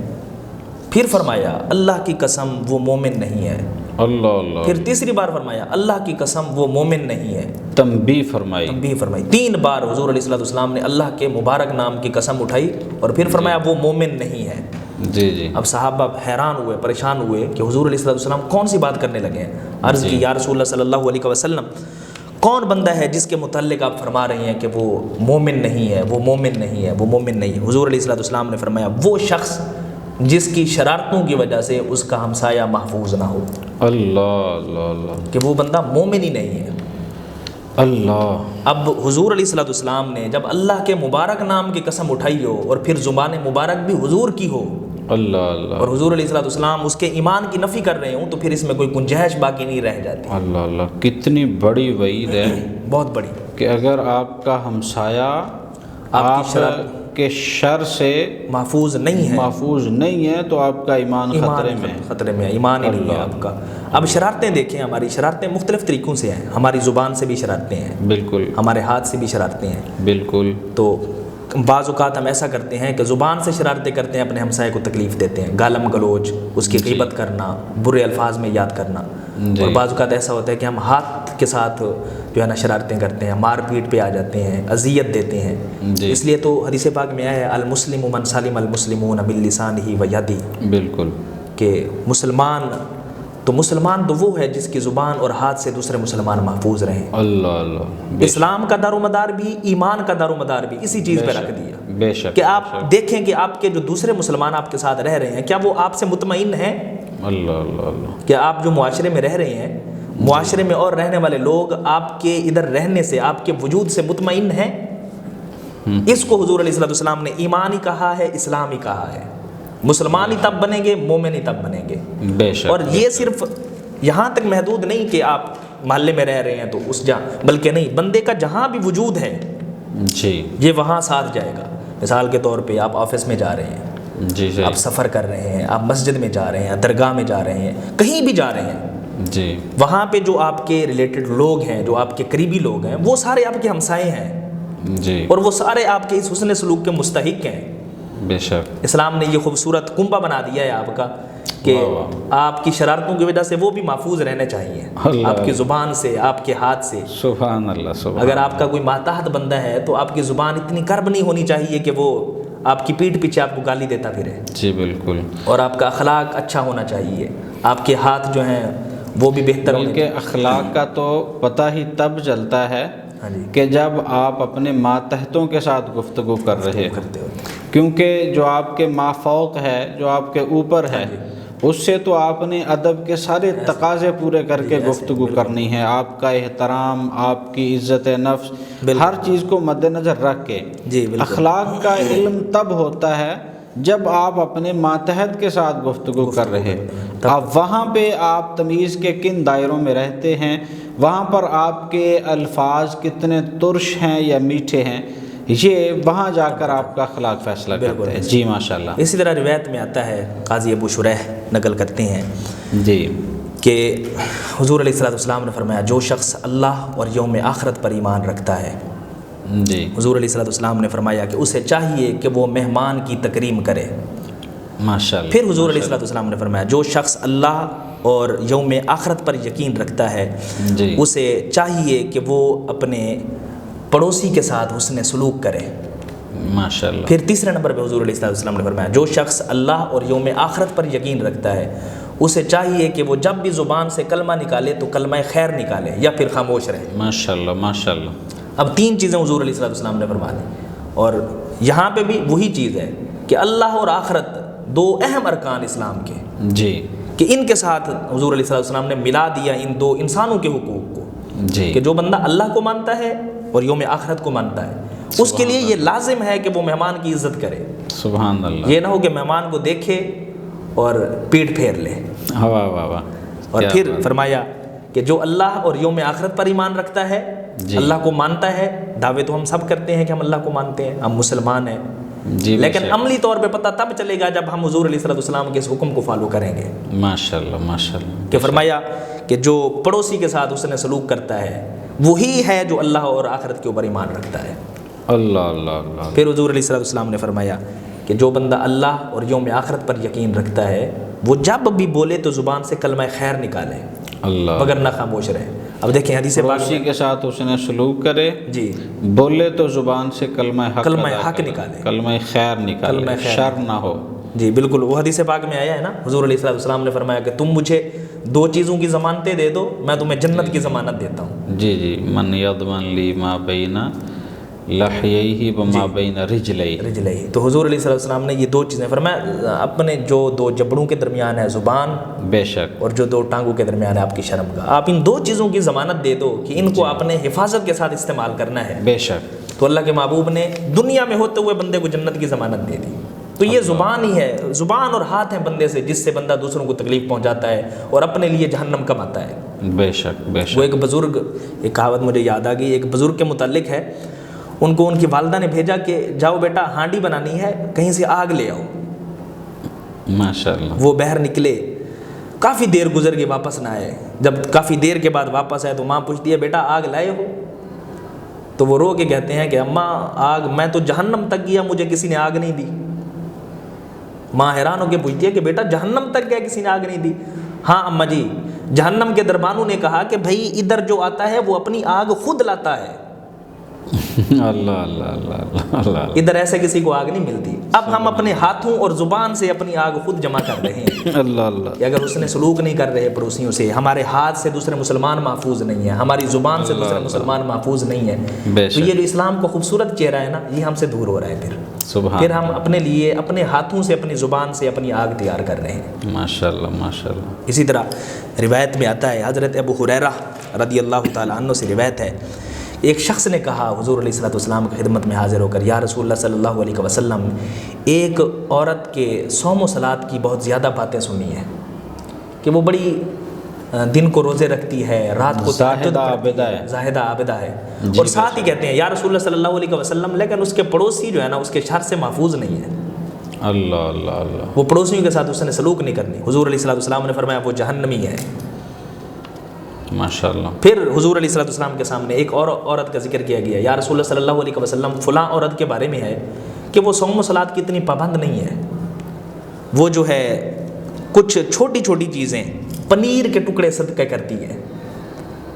پھر فرمایا اللہ کی قسم وہ مومن نہیں ہے، اللہ اللہ، پھر تیسری بار فرمایا اللہ کی قسم وہ مومن نہیں ہے، تنبیہ فرمائی، تنبیہ فرمائی، 3 بار حضور علیہ السلام نے اللہ کے مبارک نام کی قسم اٹھائی اور پھر فرمایا وہ مومن نہیں ہے۔ جی جی، اب صحابہ حیران ہوئے، پریشان ہوئے کہ حضور علیہ السلام کون سی بات کرنے لگے ہیں۔ عرض کی یا رسول اللہ صلی اللہ علیہ وسلم، کون بندہ ہے جس کے متعلق آپ فرما رہے ہیں کہ وہ مومن نہیں ہے، وہ مومن نہیں ہے، وہ مومن نہیں ہے؟ حضور علیہ السلام نے فرمایا وہ شخص جس کی شرارتوں کی وجہ سے اس کا ہمسایہ محفوظ نہ ہو، اللہ اللہ اللہ، کہ وہ بندہ مومن ہی نہیں ہے۔ اللہ، اب حضور علیہ السلام نے جب اللہ کے مبارک نام کی قسم اٹھائی ہو اور پھر زبان مبارک بھی حضور کی ہو اللہ اللہ، اور حضور علیہ السلام اس کے ایمان کی نفی کر رہے ہوں، تو پھر اس میں کوئی گنجائش باقی نہیں رہ جاتی۔ اللہ اللہ، کتنی بڑی وعید ہے بہت بڑی، کہ اگر آپ کا ہمسایہ آپ کی شرارت کے شر سے محفوظ نہیں ہے، محفوظ نہیں ہے تو آپ کا ایمان خطرے میں ہے، خطرے میں ہے، ایمان ہی نہیں ہے آپ کا۔ اب شرارتیں دیکھیں، ہماری شرارتیں مختلف طریقوں سے ہیں، ہماری زبان سے بھی شرارتیں ہیں، بالکل ہمارے ہاتھ سے بھی شرارتیں ہیں۔ بالکل، تو بعض اوقات ہم ایسا کرتے ہیں کہ زبان سے شرارتیں کرتے ہیں، اپنے ہمسائے کو تکلیف دیتے ہیں، گالم گلوچ، اس کی غیبت کرنا، برے الفاظ میں یاد کرنا، اور بعض اوقات ایسا ہوتا ہے کہ ہم ہاتھ کے ساتھ جو ہے نا شرارتیں کرتے ہیں، مار پیٹ پہ آ جاتے ہیں، اذیت دیتے ہیں۔ اس لیے تو حدیث پاک میں آیا ہے المسلم من سلم المسلمون من لسانہ و یدہ، بالکل، کہ مسلمان تو وہ ہے جس کی زبان اور ہاتھ سے دوسرے مسلمان محفوظ رہیں۔ اللہ اللہ، اسلام کا دار و مدار بھی، ایمان کا دار و مدار بھی اسی چیز پہ رکھ دیا بے شک، کہ آپ دیکھیں کہ آپ کے جو دوسرے مسلمان آپ کے ساتھ رہ رہے ہیں کیا وہ آپ سے مطمئن ہیں؟ اللہ اللہ اللہ، کہ آپ جو معاشرے میں رہ رہے ہیں، معاشرے میں اور رہنے والے لوگ آپ کے ادھر رہنے سے، آپ کے وجود سے مطمئن ہیں؟ اس کو حضور علیہ السلام نے ایمان ہی کہا ہے، اسلام ہی کہا ہے۔ مسلمان ہی تب بنیں گے، مومن ہی تب بنیں گے۔ بے شک، اور یہ صرف یہاں تک محدود نہیں کہ آپ محلے میں رہ رہے ہیں تو اس جہاں، بلکہ نہیں، بندے کا جہاں بھی وجود ہے جی یہ وہاں ساتھ جائے گا۔ مثال کے طور پہ آپ آفس میں جا رہے ہیں، جی جی آپ سفر کر رہے ہیں، آپ مسجد میں جا رہے ہیں، درگاہ میں جا رہے ہیں، کہیں بھی جا رہے ہیں، جی، وہاں پہ جو آپ کے ریلیٹڈ لوگ ہیں، جو آپ کے قریبی لوگ ہیں، وہ سارے آپ کے ہمسائے ہیں، جی، اور وہ سارے آپ کے اس حسن سلوک کے مستحق ہیں۔ بے شک، اسلام نے یہ خوبصورت کنبہ بنا دیا ہے آپ کا کہ آپ کی شرارتوں کی وجہ سے وہ بھی محفوظ رہنے چاہیے، آپ کی زبان سے، آپ کے ہاتھ سے۔ سبحان اللہ، سبحان، اگر آپ کا کوئی ماتحت بندہ ہے تو آپ کی زبان اتنی کرب نہیں ہونی چاہیے کہ وہ آپ کی پیٹھ پیچھے آپ کو گالی دیتا پھرے، جی بالکل، اور آپ کا اخلاق اچھا ہونا چاہیے، آپ کے ہاتھ جو ہیں وہ بھی بہتر ہونے چاہیے۔ بلکہ اخلاق کا تو پتہ ہی تب چلتا ہے ہاں جی، کہ جب آپ اپنے ماتحتوں کے ساتھ گفتگو کر رہے کرتے ہو، کیونکہ جو آپ کے مافوق ہے، جو آپ کے اوپر ہے، اس سے تو آپ نے ادب کے سارے تقاضے پورے کر کے گفتگو کرنی ہے، آپ کا احترام، آپ کی عزت نفس، ہر چیز کو مد نظر رکھ کے۔ جی بالکل، اخلاق کا علم تب ہوتا ہے جب آپ اپنے ماتحت کے ساتھ گفتگو کر رہے، اب وہاں پہ آپ تمیز کے کن دائروں میں رہتے ہیں، وہاں پر آپ کے الفاظ کتنے ترش ہیں یا میٹھے ہیں، یہ وہاں جا کر آپ کا اخلاق فیصلہ کرتے ہیں۔ جی ماشاءاللہ۔ اسی طرح روایت میں آتا ہے، قاضی ابو شریح نقل کرتے ہیں جی کہ حضور علیہ السلام نے فرمایا جو شخص اللہ اور یوم آخرت پر ایمان رکھتا ہے، جی، حضور علیہ السلام نے فرمایا کہ اسے چاہیے کہ وہ مہمان کی تکریم کرے۔ ماشاءاللہ۔ پھر حضور علیہ السلام نے فرمایا جو شخص اللہ اور یوم آخرت پر یقین رکھتا ہے، جی، اسے چاہیے کہ وہ اپنے پڑوسی کے ساتھ حسن سلوک کرے۔ ماشاءاللہ۔ پھر تیسرے نمبر پہ حضور علیہ السلام نے فرمایا جو شخص اللہ اور یوم آخرت پر یقین رکھتا ہے، اسے چاہیے کہ وہ جب بھی زبان سے کلمہ نکالے تو کلمہ خیر نکالے یا پھر خاموش رہے۔ ماشاءاللہ، ماشاءاللہ۔ اب 3 چیزیں حضور علیہ السلام نے فرما دی، اور یہاں پہ بھی وہی چیز ہے کہ اللہ اور آخرت 2 اہم ارکان اسلام کے، جی، کہ ان کے ساتھ حضور علیہ السلام نے ملا دیا ان 2 انسانوں کے حقوق کو، جی، کہ جو بندہ اللہ کو مانتا ہے اور یوم آخرت کو مانتا ہے، اس کے لیے یہ لازم ہے کہ وہ مہمان کی عزت کرے۔ سبحان اللہ۔ یہ نہ ہو کہ مہمان کو دیکھے اور پیٹ پھیر لے۔ واہ واہ واہ۔ اور پھر فرمایا کہ جو اللہ اور یوم آخرت پر ایمان رکھتا ہے، جی، اللہ کو مانتا ہے، دعوے تو ہم سب کرتے ہیں کہ ہم اللہ کو مانتے ہیں، ہم مسلمان ہیں، جی لیکن عملی طور پہ پتہ تب چلے گا جب ہم حضور علیہ الصلوۃ والسلام کے اس حکم کو فالو کریں گے۔ ماشاءاللہ ماشاءاللہ، کہ فرمایا کہ جو پڑوسی کے ساتھ حسن سلوک کرتا ہے وہی ہے جو اللہ اور آخرت کے اوپر ایمان رکھتا ہے۔ اللہ اللہ اللہ۔ پھر حضور علیہ الصلوۃ والسلام نے فرمایا کہ جو بندہ اللہ اور یوم آخرت پر یقین رکھتا ہے وہ جب بھی بولے تو زبان سے کلمہ خیر نکالے، اللہ، مگر نہ خاموش رہے۔ اب دیکھیں حدیث پاک پڑوسی کے ساتھ اس نے سلوک کرے، جی بولے تو زبان سے کلمہ حق نکالے، کلمہ خیر نکالے، شر نہ ہو۔ جی بالکل، وہ حدیث پاک میں آیا ہے نا، حضور علیہ الصلوۃ والسلام نے فرمایا کہ تم مجھے 2 چیزوں کی ضمانتیں دے دو، میں تمہیں جنت کی ضمانت دیتا ہوں۔ جی جی، من یضمن لی ما بین لحییہ وما بین رجلیہ۔ تو حضور علیہ السلام نے یہ 2 چیزیں فرمایا، اپنے جو 2 جبڑوں کے درمیان ہے زبان، بے شک، اور جو 2 ٹانگوں کے درمیان ہے آپ کی شرم کا، آپ ان 2 چیزوں کی ضمانت دے دو کہ ان کو آپ نے حفاظت کے ساتھ استعمال کرنا ہے، بے شک۔ تو اللہ کے محبوب نے دنیا میں ہوتے ہوئے بندے کو جنت کی ضمانت دے دی۔ تو یہ زبان ہی ہے، زبان اور ہاتھ ہیں بندے سے، جس سے بندہ دوسروں کو تکلیف پہنچاتا ہے اور اپنے لیے جہنم کماتا ہے۔ بے شک بے شک۔ وہ ایک بزرگ، ایک کہاوت مجھے یاد آ گئی، ایک بزرگ کے متعلق ہے، ان کو ان کی والدہ نے بھیجا کہ جاؤ بیٹا ہانڈی بنانی ہے، کہیں سے آگ لے آؤ۔ ماشاءاللہ۔ وہ باہر نکلے، کافی دیر گزر گئی، واپس نہ آئے۔ جب کافی دیر کے بعد واپس آئے تو ماں پوچھتی ہے بیٹا آگ لائے ہو؟ تو وہ رو کے کہتے ہیں کہ اماں آگ، میں تو جہنم تک گیا، مجھے کسی نے آگ نہیں دی۔ ماں حیران ہو کے پوچھتی ہے کہ بیٹا جہنم تک گیا، کسی نے آگ نہیں دی؟ ہاں اماں جی، جہنم کے دربانوں نے کہا کہ بھائی ادھر جو آتا ہے وہ اپنی آگ خود لاتا ہے، اللہ اللہ اللہ اللہ۔ ادھر ایسے کسی کو آگ نہیں ملتی۔ اب ہم اپنے ہاتھوں اور زبان سے اپنی آگ خود جمع کر رہے ہیں۔ اللہ اللہ۔ کہ اگر اس نے سلوک نہیں کر رہے پڑوسیوں سے، ہمارے ہاتھ سے دوسرے مسلمان محفوظ نہیں ہیں، ہماری زبان سے دوسرے مسلمان محفوظ نہیں ہیں، تو یہ جو اسلام کا خوبصورت چہرہ ہے نا، یہ ہم سے دور ہو رہا ہے۔ پھر ہم اپنے لیے اپنے ہاتھوں سے، اپنی زبان سے اپنی آگ تیار کر رہے ہیں۔ ماشاءاللہ ماشاءاللہ۔ اسی طرح روایت میں آتا ہے، حضرت ابو ہریرہ رضی اللہ تعالیٰ عنہ سے روایت ہے، ایک شخص نے کہا حضور علیہ الصلوۃ والسلام کی خدمت میں حاضر ہو کر، یا رسول اللہ صلی اللہ علیہ وسلم، ایک عورت کے صوم و صلات کی بہت زیادہ باتیں سنی ہیں کہ وہ بڑی دن کو روزے رکھتی ہے، رات کو زاہدہ عابدہ ہے، اور ساتھ ہی کہتے ہیں یا رسول اللہ صلی اللہ علیہ وسلم، لیکن اس کے پڑوسی جو ہے نا اس کے شر سے محفوظ نہیں ہے۔ اللہ اللہ اللہ۔ وہ پڑوسیوں کے ساتھ اس نے سلوک نہیں کرنی۔ حضور علیہ السلام نے فرمایا وہ جہنمی ہے۔ ماشاءاللہ۔ پھر حضور علیہ السلام کے سامنے ایک اور عورت کا ذکر کیا گیا، یا رسول اللہ صلی اللہ علیہ وسلم، فلاں عورت کے بارے میں ہے کہ وہ صوم و صلات کی اتنی پابند نہیں ہے، وہ جو ہے کچھ چھوٹی چھوٹی چیزیں، پنیر کے ٹکڑے صدقہ کرتی ہے،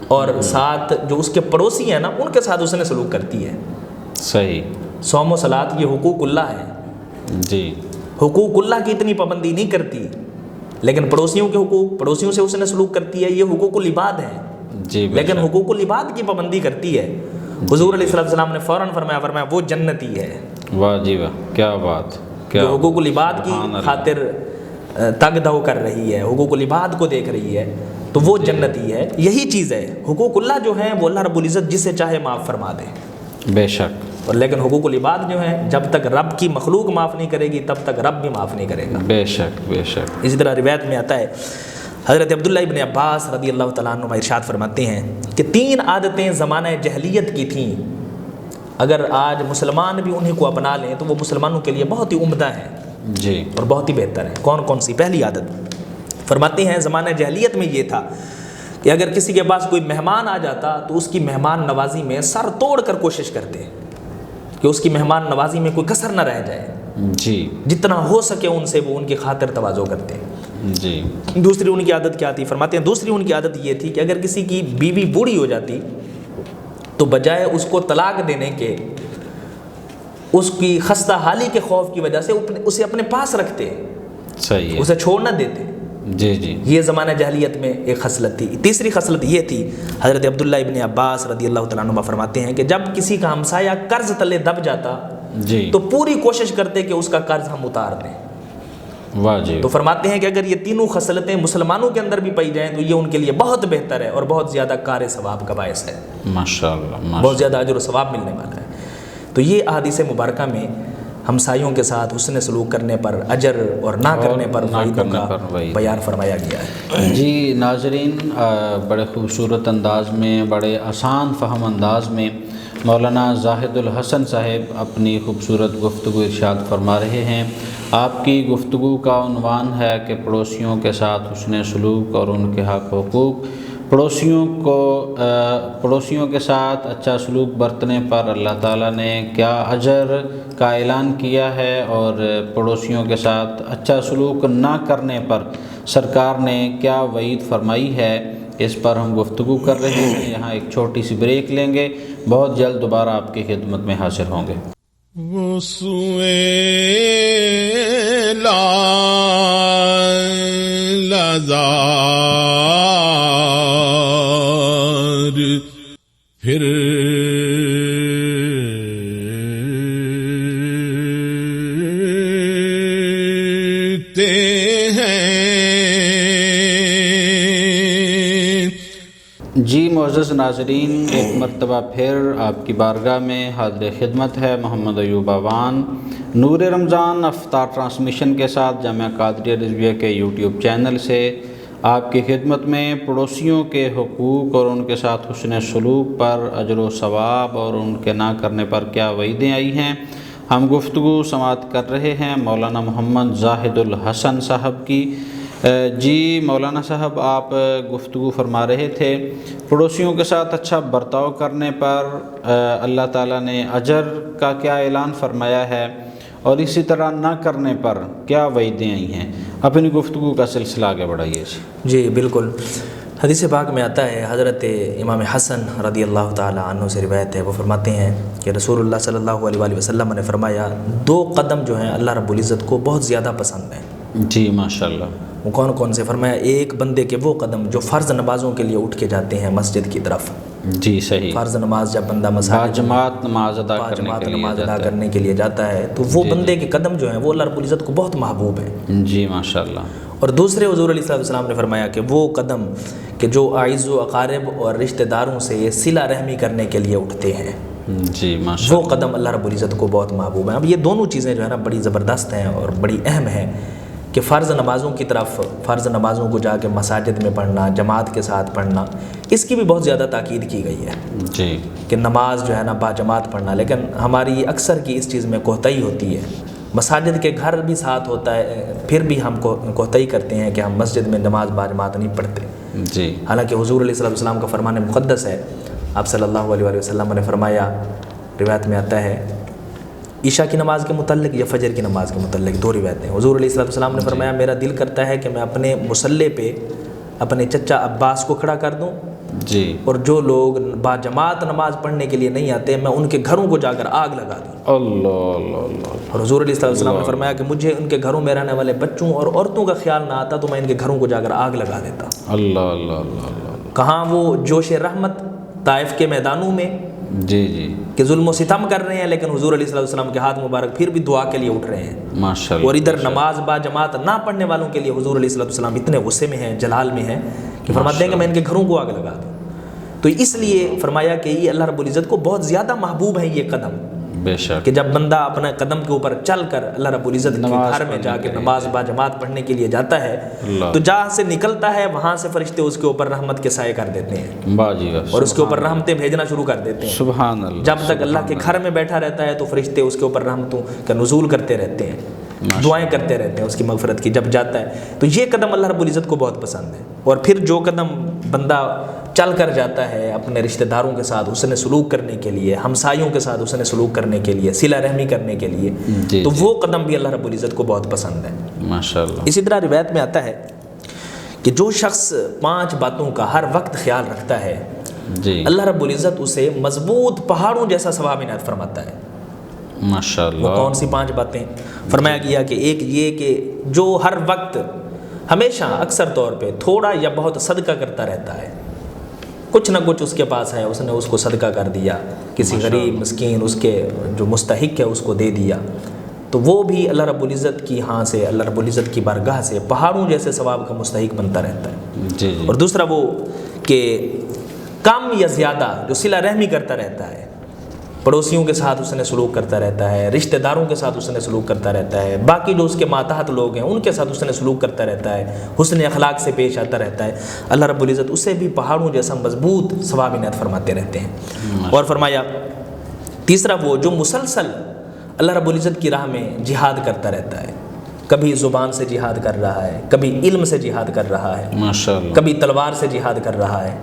اور ساتھ جو اس کے پڑوسی ہیں نا ان کے ساتھ اس نے سلوک کرتی ہے۔ صحیح۔ صوم و صلات یہ حقوق اللہ ہے، جی، حقوق اللہ کی اتنی پابندی نہیں کرتی، لیکن پڑوسیوں کے حقوق، پڑوسیوں سے اس نے سلوک کرتی ہے، یہ حقوق العباد ہیں۔ جی، لیکن حقوق العباد کی پابندی کرتی ہے۔ حضور علیہ السلام نے فوراً فرمایا وہ جنتی ہے۔ واہ جی واہ، کیا بات، کیا جو حقوق العباد کی خاطر تگ دو کر رہی ہے، حقوق العباد کو دیکھ رہی ہے، تو وہ جنتی ہے۔ یہی چیز ہے، حقوق اللہ جو ہیں وہ اللہ رب العزت جسے چاہے معاف فرما دے، بے شک، اور لیکن حقوق العباد جو ہیں جب تک رب کی مخلوق معاف نہیں کرے گی تب تک رب بھی معاف نہیں کرے گا۔ بے شک بے شک۔ اسی طرح روایت میں آتا ہے، حضرت عبداللہ ابن عباس رضی اللہ تعالیٰ عنہ ارشاد فرماتے ہیں کہ 3 عادتیں زمانہ جہلیت کی تھیں، اگر آج مسلمان بھی انہیں کو اپنا لیں تو وہ مسلمانوں کے لیے بہت ہی عمدہ ہیں جی، اور بہت ہی بہتر ہیں۔ کون کون سی؟ پہلی عادت فرماتے ہیں زمانہ جہلیت میں یہ تھا کہ اگر کسی کے پاس کوئی مہمان آ جاتا تو اس کی مہمان نوازی میں سر توڑ کر کوشش کرتے کہ اس کی مہمان نوازی میں کوئی کسر نہ رہ جائے، جی، جتنا ہو سکے ان سے وہ ان کی خاطر تواضع کرتے ہیں۔ جی، دوسری ان کی عادت کیا تھی؟ فرماتے ہیں دوسری ان کی عادت یہ تھی کہ اگر کسی کی بیوی بوڑھی ہو جاتی تو بجائے اس کو طلاق دینے کے، اس کی خستہ حالی کے خوف کی وجہ سے اسے اپنے پاس رکھتے، صحیح ہے، اسے چھوڑ نہ دیتے۔ جی جی، یہ زمانہ جاہلیت میں ایک خصلت تھی۔ تیسری خصلت یہ تھی، حضرت عبداللہ ابن عباس رضی اللہ تعالیٰ عنہ فرماتے ہیں کہ جب کسی کا ہمسایہ قرض تلے دب جاتا جی، تو پوری کوشش کرتے کہ اس کا قرض ہم اتار دیں۔ واہ جی، تو فرماتے ہیں کہ اگر یہ تینوں خصلتیں مسلمانوں کے اندر بھی پائی جائیں تو یہ ان کے لیے بہت بہتر ہے اور بہت زیادہ کار ثواب کا باعث ہے، ماشاءاللہ، بہت زیادہ اجر و ثواب ملنے والا ہے۔ تو یہ احادیث مبارکہ میں ہمسایوں کے ساتھ حسن سلوک کرنے پر اجر اور نہ کرنے پر فائدوں کا بیان فرمایا گیا ہے۔ جی ناظرین، بڑے خوبصورت انداز میں، بڑے آسان فہم انداز میں مولانا زاہد الحسن صاحب اپنی خوبصورت گفتگو ارشاد فرما رہے ہیں۔ آپ کی گفتگو کا عنوان ہے کہ پڑوسیوں کے ساتھ حسن سلوک اور ان کے حق حقوق۔ پڑوسیوں کے ساتھ اچھا سلوک برتنے پر اللہ تعالیٰ نے کیا اجر کا اعلان کیا ہے، اور پڑوسیوں کے ساتھ اچھا سلوک نہ کرنے پر سرکار نے کیا وعید فرمائی ہے، اس پر ہم گفتگو کر رہے ہیں۔ یہاں ایک چھوٹی سی بریک لیں گے، بہت جلد دوبارہ آپ کی خدمت میں حاضر ہوں گے۔ وہ سوئے لازار پھر جی معزز ناظرین، ایک مرتبہ پھر آپ کی بارگاہ میں حاضر خدمت ہے محمد ایوب اعوان، نور رمضان افطار ٹرانسمیشن کے ساتھ جامعہ قادریہ رضویہ کے یوٹیوب چینل سے آپ کی خدمت میں پڑوسیوں کے حقوق اور ان کے ساتھ حسن سلوک پر اجر و ثواب اور ان کے نہ کرنے پر کیا وعیدیں آئی ہیں، ہم گفتگو سماعت کر رہے ہیں مولانا محمد زاہد الحسن صاحب کی۔ جی مولانا صاحب، آپ گفتگو فرما رہے تھے پڑوسیوں کے ساتھ اچھا برتاؤ کرنے پر اللہ تعالیٰ نے اجر کا کیا اعلان فرمایا ہے، اور اسی طرح نہ کرنے پر کیا وعیدیں آئی ہیں۔ اپنی گفتگو کا سلسلہ آگے بڑھائیے۔ جی بالکل، حدیث پاک میں آتا ہے، حضرت امام حسن رضی اللہ تعالیٰ عنہ سے روایت ہے، وہ فرماتے ہیں کہ رسول اللہ صلی اللہ علیہ وآلہ وسلم نے فرمایا 2 قدم جو ہیں اللہ رب العزت کو بہت زیادہ پسند ہیں۔ جی ماشاءاللہ۔ وہ کون کون سے؟ فرمایا ایک بندے کے وہ قدم جو فرض نمازوں کے لیے اٹھ کے جاتے ہیں مسجد کی طرف۔ جی صحیح۔ فرض نماز جب بندہ مساجد باجماعت نماز ادا کرنے کے لیے جاتا ہے تو وہ بندے کے قدم جو ہیں وہ اللہ رب العزت کو بہت محبوب ہیں۔ جی ماشاءاللہ۔ اور دوسرے حضور علیہ السلام نے فرمایا کہ وہ قدم کہ جو اعز و اقارب اور رشتہ داروں سے صلہ رحمی کرنے کے لیے اٹھتے ہیں، جی ماشاءاللہ، وہ قدم اللہ رب العزت کو بہت محبوب ہیں۔ اب یہ دونوں چیزیں جو ہے نا بڑی زبردست ہیں اور بڑی اہم ہیں کہ فرض نمازوں کی طرف، فرض نمازوں کو جا کے مساجد میں پڑھنا، جماعت کے ساتھ پڑھنا، اس کی بھی بہت زیادہ تاکید کی گئی ہے جی کہ نماز جو ہے نا با جماعت پڑھنا۔ لیکن ہماری اکثر کی اس چیز میں کوتاہی ہوتی ہے، مساجد کے گھر بھی ساتھ ہوتا ہے، پھر بھی ہم کوتاہی کرتے ہیں کہ ہم مسجد میں نماز با جماعت نہیں پڑھتے۔ جی حالانکہ حضور علیہ السلام کا فرمان مقدس ہے۔ آپ صلی اللہ علیہ وسلم نے فرمایا، روایت میں آتا ہے عشاء کی نماز کے متعلق یا فجر کی نماز کے متعلق، 2 روایتیں۔ حضور علیہ السلام نے فرمایا میرا دل کرتا ہے کہ میں اپنے مصلی پہ اپنے چچا عباس کو کھڑا کر دوں، جی، اور جو لوگ با جماعت نماز پڑھنے کے لیے نہیں آتے میں ان کے گھروں کو جا کر آگ لگا دوں۔ اللہ اللہ اللہ۔ اور حضور علیہ السلام نے فرمایا کہ مجھے ان کے گھروں میں رہنے والے بچوں اور عورتوں کا خیال نہ آتا تو میں ان کے گھروں کو جا کر آگ لگا دیتا۔ اللہ اللہ اللہ اللہ۔ کہاں وہ جوش رحمت طائف کے میدانوں میں جی جی کہ ظلم و ستم کر رہے ہیں، لیکن حضور علیہ السلام کے ہاتھ مبارک پھر بھی دعا کے لیے اٹھ رہے ہیں ماشاءاللہ۔ اور ادھر نماز با جماعت نہ پڑھنے والوں کے لیے حضور علیہ السلام اتنے غصے میں ہیں، جلال میں ہیں کہ فرماتے ہیں کہ میں ان کے گھروں کو آگ لگا دوں۔ تو اس لیے فرمایا کہ یہ اللہ رب العزت کو بہت زیادہ محبوب ہے یہ قدم، بے شک، کہ جب بندہ اپنے قدم کے اوپر چل کر اللہ رب العزت کے گھر میں جا کے نماز با جماعت پڑھنے کے لیے جاتا ہے تو جہاں سے نکلتا ہے وہاں سے فرشتے اس کے اوپر رحمت کے سائے کر دیتے ہیں اور اس کے اوپر رحمتیں بھیجنا شروع کر دیتے ہیں۔ سبحان اللہ۔ جب تک اللہ کے گھر میں بیٹھا رہتا ہے تو فرشتے اس کے اوپر رحمتوں کا نزول کرتے رہتے ہیں، دعائیں کرتے رہتے ہیں اس کی مغفرت کی۔ جب جاتا ہے تو یہ قدم اللہ رب العزت کو بہت پسند ہے۔ اور پھر جو قدم بندہ چل کر جاتا ہے اپنے رشتہ داروں کے ساتھ حسن سلوک کرنے کے لیے، ہمسایوں کے ساتھ حسن سلوک کرنے کے لیے، صلہ رحمی کرنے کے لیے، تو وہ قدم بھی اللہ رب العزت کو بہت پسند ہے ماشاءاللہ۔ اسی طرح روایت میں آتا ہے کہ جو شخص 5 باتوں کا ہر وقت خیال رکھتا ہے اللہ رب العزت اسے مضبوط پہاڑوں جیسا ثواب عنایت فرماتا ہے ماشاءاللہ۔ وہ کون سی 5 باتیں؟ فرمایا گیا کہ ایک یہ کہ جو ہر وقت ہمیشہ اکثر طور پہ تھوڑا یا بہت صدقہ کرتا رہتا ہے، کچھ نہ کچھ اس کے پاس ہے، اس نے اس کو صدقہ کر دیا، کسی غریب مسکین اس کے جو مستحق ہے اس کو دے دیا، تو وہ بھی اللہ رب العزت کی ہاں سے، اللہ رب العزت کی بارگاہ سے پہاڑوں جیسے ثواب کا مستحق بنتا رہتا ہے۔ اور دوسرا وہ کہ کم یا زیادہ جو صلہ رحمی کرتا رہتا ہے، پڑوسیوں کے ساتھ اس نے سلوک کرتا رہتا ہے، رشتہ داروں کے ساتھ اس نے سلوک کرتا رہتا ہے، باقی جو اس کے ماتحت لوگ ہیں ان کے ساتھ اس نے سلوک کرتا رہتا ہے، حسن اخلاق سے پیش آتا رہتا ہے، اللہ رب العزت اسے بھی پہاڑوں جیسا مضبوط ثواب عنایت فرماتے رہتے ہیں۔ اور فرمایا تیسرا وہ جو مسلسل اللہ رب العزت کی راہ میں جہاد کرتا رہتا ہے، کبھی زبان سے جہاد کر رہا ہے، کبھی علم سے جہاد کر رہا ہے، ماشاءاللہ، کبھی تلوار سے جہاد کر رہا ہے.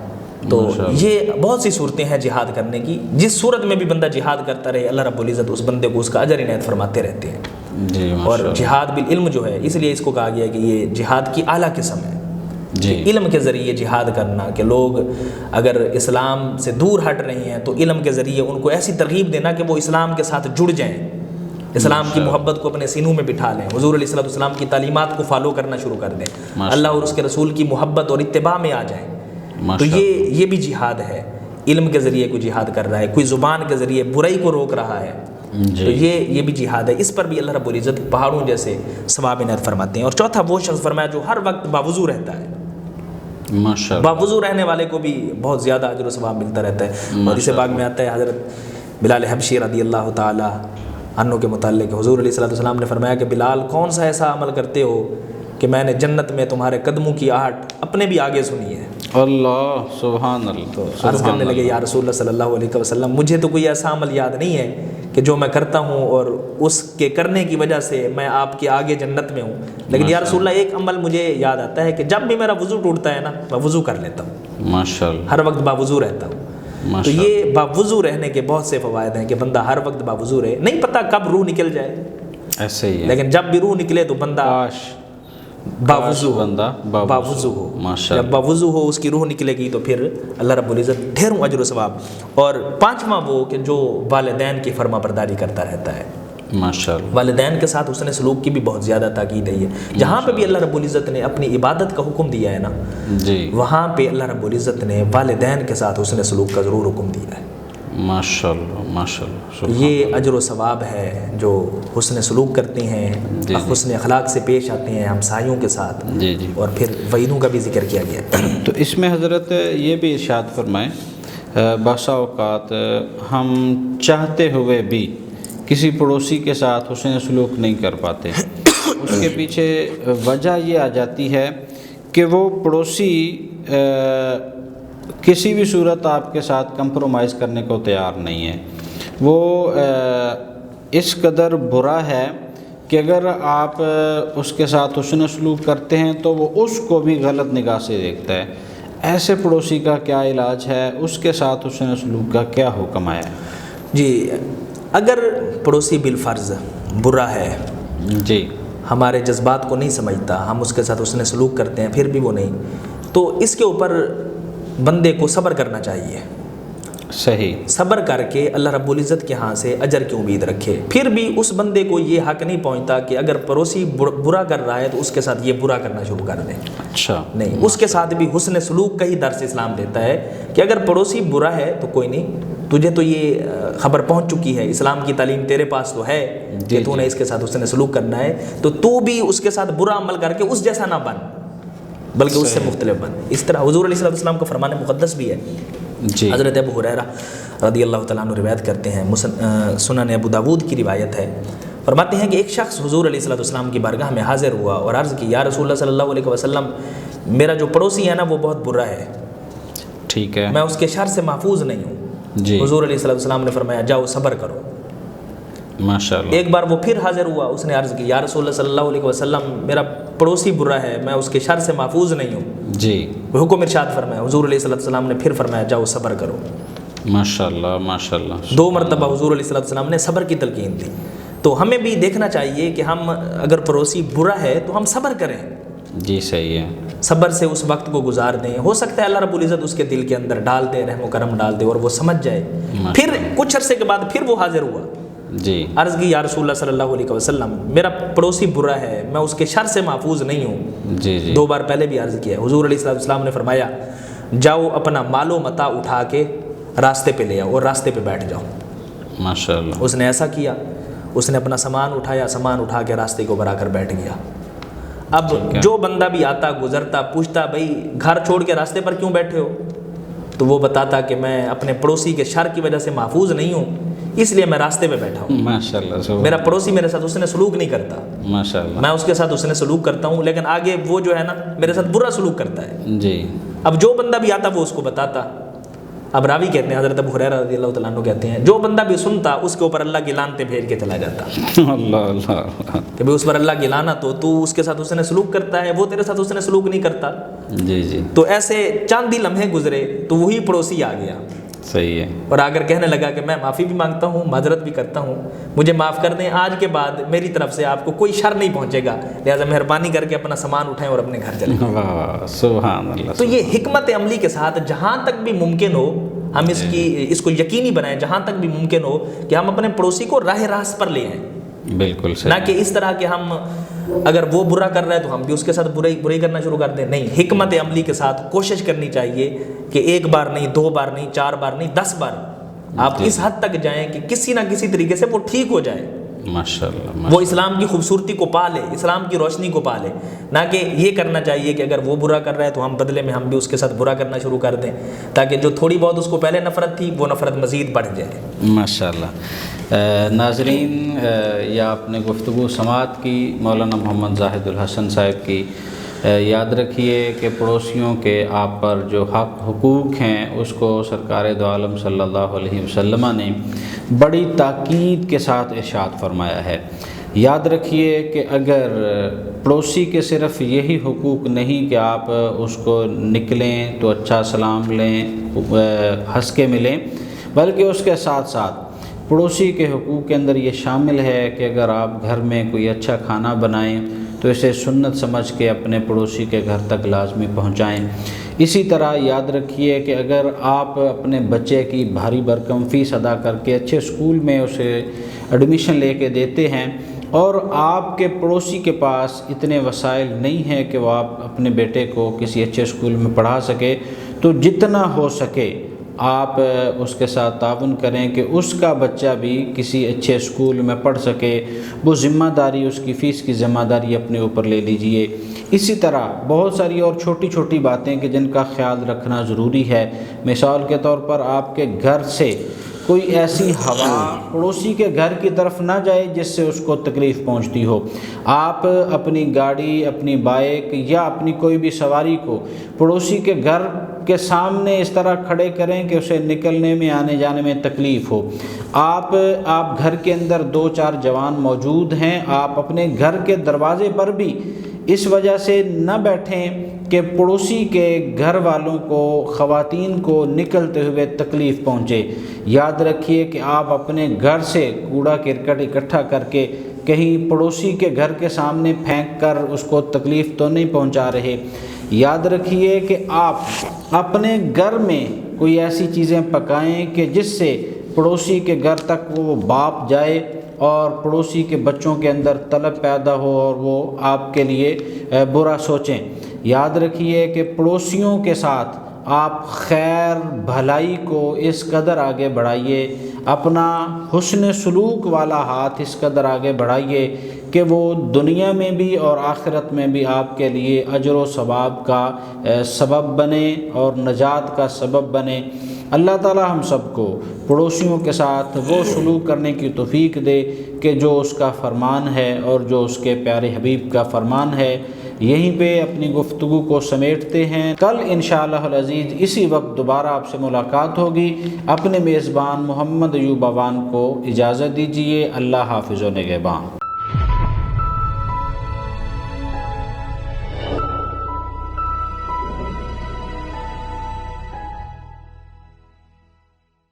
تو یہ بہت سی صورتیں ہیں جہاد کرنے کی. جس صورت میں بھی بندہ جہاد کرتا رہے اللہ رب العزت اس بندے کو اس کا اجر عنایت فرماتے رہتے ہیں. جی اور جہاد بالعلم جو ہے اس لیے اس کو کہا گیا کہ یہ جہاد کی اعلیٰ قسم ہے. جی علم کے ذریعے جہاد کرنا، کہ لوگ اگر اسلام سے دور ہٹ رہے ہیں تو علم کے ذریعے ان کو ایسی ترغیب دینا کہ وہ اسلام کے ساتھ جڑ جائیں، اسلام کی محبت کو اپنے سینوں میں بٹھا لیں، حضور علیہ الصلوۃ والسلام کی تعلیمات کو فالو کرنا شروع کر دیں، اللہ اور اس کے رسول کی محبت اور اتباع میں آ جائیں. تو یہ بھی جہاد ہے. علم کے ذریعے کوئی جہاد کر رہا ہے، کوئی زبان کے ذریعے برائی کو روک رہا ہے، تو یہ بھی جہاد ہے. اس پر بھی اللہ رب العزت پہاڑوں جیسے ثواب عنایت فرماتے ہیں. اور چوتھا وہ شخص فرمایا جو ہر وقت باوضو رہتا ہے. ماشاءاللہ، باوضو رہنے والے کو بھی بہت زیادہ اجر و ثواب ملتا رہتا ہے. اور اسے باغ میں آتا ہے حضرت بلال حبشی رضی اللہ تعالی عنہ کے متعلق حضور علیہ الصلوۃ والسلام نے فرمایا کہ بلال کون سا ایسا عمل کرتے ہو کہ میں نے جنت میں تمہارے قدموں کی آہٹ اپنے بھی آگے سنی ہے. اللہ سبحان اللہ. عرض کرنے لگے یا رسول اللہ صلی اللہ علیہ وسلم مجھے تو کوئی ایسا عمل یاد نہیں ہے کہ جو میں کرتا ہوں اور اس کے کرنے کی وجہ سے میں آپ کے آگے جنت میں ہوں، لیکن یا رسول اللہ ایک عمل مجھے یاد آتا ہے کہ جب بھی میرا وضو ٹوٹتا ہے نا میں وضو کر لیتا ہوں، ماشاءاللہ، ہر وقت باوضو رہتا ہوں. تو یہ باوضو رہنے کے بہت سے فوائد ہیں کہ بندہ ہر وقت باوضو رہے. نہیں پتہ کب روح نکل جائے، ایسے ہی ہے، لیکن جب بھی روح نکلے تو بندہ باوضو بندہ باوضو ہو. ماشاءاللہ، جب باوضو ہو اس کی روح نکلے گی تو پھر اللہ رب العزت ڈھیروں اجر و ثواب. اور پانچواں وہ کہ جو والدین کی فرما برداری کرتا رہتا ہے. ماشاءاللہ، والدین کے ساتھ حسن سلوک کی بھی بہت زیادہ تاکید ہے. جہاں پہ بھی اللہ رب العزت نے اپنی عبادت کا حکم دیا ہے نا، جی وہاں پہ اللہ رب العزت نے والدین کے ساتھ حسن سلوک کا ضرور حکم دیا ہے. ماشاءاللہ، ماشاءاللہ. یہ اجر و ثواب ہے جو حسن سلوک کرتے ہیں، حسن اخلاق سے پیش آتے ہیں ہمسایوں کے ساتھ. جی جی. اور پھر وعیدوں کا بھی ذکر کیا گیا. تو اس میں حضرت یہ بھی ارشاد فرمائیں بعض اوقات ہم چاہتے ہوئے بھی کسی پڑوسی کے ساتھ حسن سلوک نہیں کر پاتے. اس کے پیچھے وجہ یہ آ جاتی ہے کہ وہ پڑوسی کسی بھی صورت آپ کے ساتھ کمپرومائز کرنے کو تیار نہیں ہے. وہ اس قدر برا ہے کہ اگر آپ اس کے ساتھ حسن سلوک کرتے ہیں تو وہ اس کو بھی غلط نگاہ سے دیکھتا ہے. ایسے پڑوسی کا کیا علاج ہے؟ اس کے ساتھ حسن سلوک کا کیا حکم آیا ہے؟ جی، اگر پڑوسی بالفرض برا ہے، جی، ہمارے جذبات کو نہیں سمجھتا، ہم اس کے ساتھ حسن سلوک کرتے ہیں پھر بھی وہ نہیں، تو اس کے اوپر بندے کو صبر کرنا چاہیے. صحیح. صبر کر کے اللہ رب العزت کے ہاں سے اجر کی امید رکھے. پھر بھی اس بندے کو یہ حق نہیں پہنچتا کہ اگر پڑوسی برا کر رہا ہے تو اس کے ساتھ یہ برا کرنا شروع کر دیں. اچھا. نہیں، اس کے ساتھ بھی حسن سلوک کا ہی درس اسلام دیتا ہے کہ اگر پڑوسی برا ہے تو کوئی نہیں، تجھے تو یہ خبر پہنچ چکی ہے، اسلام کی تعلیم تیرے پاس تو ہے کہ تو نے اس کے ساتھ حسن سلوک کرنا ہے، تو بھی اس کے ساتھ برا عمل کر کے اس جیسا نہ بن بلکہ اس سے مختلف بن. اس طرح حضور علیہ السلام کا فرمان مقدس بھی ہے. جی. حضرت ابو ہریرہ رضی اللہ تعالیٰ عنہ روایت کرتے ہیں، سنن ابو داود کی روایت ہے، فرماتے ہیں کہ ایک شخص حضور علیہ السلام کی بارگاہ میں حاضر ہوا اور عرض کی یا رسول اللہ صلی اللہ علیہ وسلم میرا جو پڑوسی ہے نا وہ بہت برا ہے، ٹھیک ہے، میں اس کے شر سے محفوظ نہیں ہوں. جی. حضور علیہ السلام نے فرمایا جاؤ صبر کرو. ماشاءاللہ. ایک بار وہ پھر حاضر ہوا، اس نے عرض کی یا رسول اللہ صلی اللہ علیہ وسلم میرا پڑوسی برا ہے، میں اس کے شر سے محفوظ نہیں ہوں. جی. حکم ارشاد فرمایا. حضور علیہ السلام نے پھر فرمایا جاؤ صبر کرو. ماشاءاللہ، ماشاءاللہ. 2 مرتبہ حضور علیہ السلام نے صبر کی تلقین دی. تو ہمیں بھی دیکھنا چاہیے کہ ہم اگر پڑوسی برا ہے تو ہم صبر کریں. جی صحیح ہے. صبر سے اس وقت کو گزار دیں. ہو سکتا ہے اللہ رب العزت اس کے دل کے اندر ڈال دے، رحم و کرم ڈال دے اور وہ سمجھ جائے. پھر کچھ عرصے کے بعد پھر وہ حاضر ہوا. جی. عرض کی یا رسول اللہ صلی اللہ علیہ وسلم میرا پڑوسی برا ہے، میں اس کے شر سے محفوظ نہیں ہوں. جی جی. 2 بار پہلے بھی عرض کیا. حضور علیہ السلام نے فرمایا جاؤ اپنا مال و متاع اٹھا کے راستے پہ لے آؤ اور راستے پہ بیٹھ جاؤ. ماشاءاللہ. اس نے ایسا کیا. اس نے اپنا سامان اٹھا کے راستے کو برا کر بیٹھ گیا. اب جو بندہ بھی آتا گزرتا پوچھتا بھائی گھر چھوڑ کے راستے پر کیوں بیٹھے ہو، تو وہ بتاتا کہ میں اپنے پڑوسی کے شر کی وجہ سے محفوظ نہیں ہوں، اس لیے میں راستے پہ بیٹھا ہوں. ماشاءاللہ. میرا پڑوسی میرے ساتھ حسن سلوک نہیں کرتا، ماشاءاللہ. میں اس کے ساتھ حسن سلوک کرتا ہوں، لیکن آگے وہ جو ہے نا میرے ساتھ برا سلوک کرتا ہے. جی. اب جو بندہ بھی آتا وہ اس کو بتاتا. اب راوی کہتے ہیں حضرت ابو ہریرہ رضی اللہ تعالیٰ عنہ کہتے ہیں جو بندہ بھی سنتا اس کے اوپر اللہ کی لعنتیں بھیج کے چلا جاتا اللہ اللہ کہ بھئی اس پر اللہ کی لعنت ہو، تو اس کے ساتھ اس نے سلوک کرتا ہے، وہ تیرے ساتھ اس نے سلوک نہیں کرتا۔ جی جی تو ایسے چاند ہی لمحے گزرے تو وہی پڑوسی آ گیا صحیح ہے، اور آگر کہنے لگا کہ میں معافی بھی مانگتا ہوں، معذرت بھی کرتا ہوں، مجھے معاف کر دیں، آج کے بعد میری طرف سے آپ کو کوئی شر نہیں پہنچے گا، لہٰذا مہربانی کر کے اپنا سامان اٹھائیں اور اپنے گھر چلیں۔ واہ سبحان اللہ۔ تو یہ حکمت عملی کے ساتھ جہاں تک بھی ممکن ہو ہم اس کو یقینی بنائیں، جہاں تک بھی ممکن ہو کہ ہم اپنے پڑوسی کو راہ راست پر لے آئیں، بالکل نہ صحیح، کہ اس طرح کہ ہم اگر وہ برا کر رہا ہے تو ہم بھی اس کے ساتھ برائی کرنا شروع کر دیں۔ نہیں، حکمت عملی کے ساتھ کوشش کرنی چاہیے کہ ایک بار نہیں، 2 بار نہیں، 4 بار نہیں، 10 بار آپ اس حد تک جائیں کہ کسی نہ کسی طریقے سے وہ ٹھیک ہو جائے، ماشاء اللہ، وہ اسلام کی خوبصورتی کو پا لے، اسلام کی روشنی کو پا لے، نہ کہ یہ کرنا چاہیے کہ اگر وہ برا کر رہا ہے تو ہم بدلے میں ہم بھی اس کے ساتھ برا کرنا شروع کر دیں، تاکہ جو تھوڑی بہت اس کو پہلے نفرت تھی وہ نفرت مزید بڑھ جائے۔ ماشاء اللہ۔ ناظرین، یہ آپ نے گفتگو سماعت کی مولانا محمد زاہد الحسن صاحب کی۔ یاد رکھیے کہ پڑوسیوں کے آپ پر جو حقوق ہیں اس کو سرکار دو عالم صلی اللہ علیہ وسلم نے بڑی تاکید کے ساتھ ارشاد فرمایا ہے۔ یاد رکھیے کہ اگر پڑوسی کے صرف یہی حقوق نہیں کہ آپ اس کو نکلیں تو اچھا سلام لیں، ہنس کے ملیں، بلکہ اس کے ساتھ ساتھ پڑوسی کے حقوق کے اندر یہ شامل ہے کہ اگر آپ گھر میں کوئی اچھا کھانا بنائیں تو اسے سنت سمجھ کے اپنے پڑوسی کے گھر تک لازمی پہنچائیں۔ اسی طرح یاد رکھیے کہ اگر آپ اپنے بچے کی بھاری بھرکم فیس ادا کر کے اچھے اسکول میں اسے ایڈمیشن لے کے دیتے ہیں اور آپ کے پڑوسی کے پاس اتنے وسائل نہیں ہیں کہ وہ آپ اپنے بیٹے کو کسی اچھے اسکول میں پڑھا سکے، تو جتنا ہو سکے آپ اس کے ساتھ تعاون کریں کہ اس کا بچہ بھی کسی اچھے اسکول میں پڑھ سکے، وہ ذمہ داری، اس کی فیس کی ذمہ داری اپنے اوپر لے لیجئے۔ اسی طرح بہت ساری اور چھوٹی چھوٹی باتیں کہ جن کا خیال رکھنا ضروری ہے۔ مثال کے طور پر آپ کے گھر سے کوئی ایسی ہوا پڑوسی کے گھر کی طرف نہ جائے جس سے اس کو تکلیف پہنچتی ہو۔ آپ اپنی گاڑی، اپنی بائک یا اپنی کوئی بھی سواری کو پڑوسی کے گھر کے سامنے اس طرح کھڑے کریں کہ اسے نکلنے میں، آنے جانے میں تکلیف ہو۔ آپ گھر کے اندر 2-4 جوان موجود ہیں، آپ اپنے گھر کے دروازے پر بھی اس وجہ سے نہ بیٹھیں کہ پڑوسی کے گھر والوں کو، خواتین کو نکلتے ہوئے تکلیف پہنچے۔ یاد رکھیے کہ آپ اپنے گھر سے کوڑا کرکٹ اکٹھا کر کے کہیں پڑوسی کے گھر کے سامنے پھینک کر اس کو تکلیف تو نہیں پہنچا رہے۔ یاد رکھیے کہ آپ اپنے گھر میں کوئی ایسی چیزیں پکائیں کہ جس سے پڑوسی کے گھر تک وہ باپ جائے اور پڑوسی کے بچوں کے اندر طلب پیدا ہو اور وہ آپ کے لیے برا سوچیں۔ یاد رکھیے کہ پڑوسیوں کے ساتھ آپ خیر بھلائی کو اس قدر آگے بڑھائیے، اپنا حسن سلوک والا ہاتھ اس قدر آگے بڑھائیے کہ وہ دنیا میں بھی اور آخرت میں بھی آپ کے لیے اجر و ثواب کا سبب بنے اور نجات کا سبب بنے۔ اللہ تعالی ہم سب کو پڑوسیوں کے ساتھ وہ سلوک کرنے کی توفیق دے کہ جو اس کا فرمان ہے اور جو اس کے پیارے حبیب کا فرمان ہے۔ یہیں پہ اپنی گفتگو کو سمیٹتے ہیں، کل انشاءاللہ العزیز اسی وقت دوبارہ آپ سے ملاقات ہوگی۔ اپنے میزبان محمد ایوب اعوان کو اجازت دیجیے۔ اللہ حافظ و نگہباں۔